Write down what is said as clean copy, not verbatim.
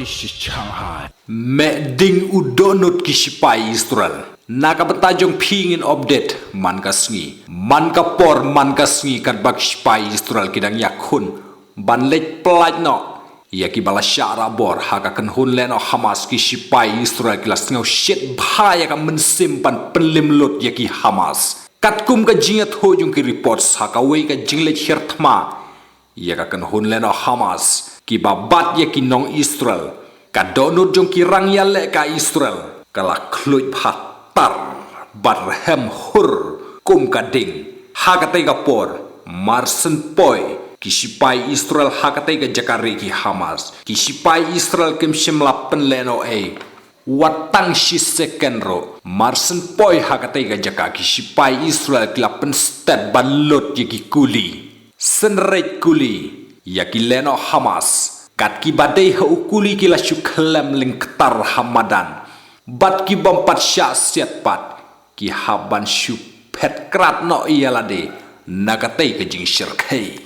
Shanghai Meding dohnud ki shipai Israel Naka betajong pingin update man kasngi man kapor man kasngi kat bak shipai Israel kidang yakun ban lek plaj no ya ki bala syara bor haka kan hun leno Hamas ki shipai Israel kilas ngau shit bahaya kan mensimpan penlimlut ya ki Hamas kat kum ka jingat ho jung ki reports haka wei ka jinglet hirtma ya ka kan hun leno Hamas ki babat ya ki nong Israel ka dohnud jong ki rang ya le ka Israel kala kluj patar barhem hur kum kading hakatai ka por marsen poi ki shipai Israel hakatai ka jakari ki Hamas ki shipai Israel kim shimla penleno watang shi second ro marsen poi hakatai ka jaka ki shipai Israel kila penstat balut ya ki kuli senreit kuli ya ki leno Hamas kat ki badai ha ukuli ki la syuklam lingktar Hamadan bat ki bompat syak siat pat ki haban syupet krat no iyalade nagatai ke jing syirkai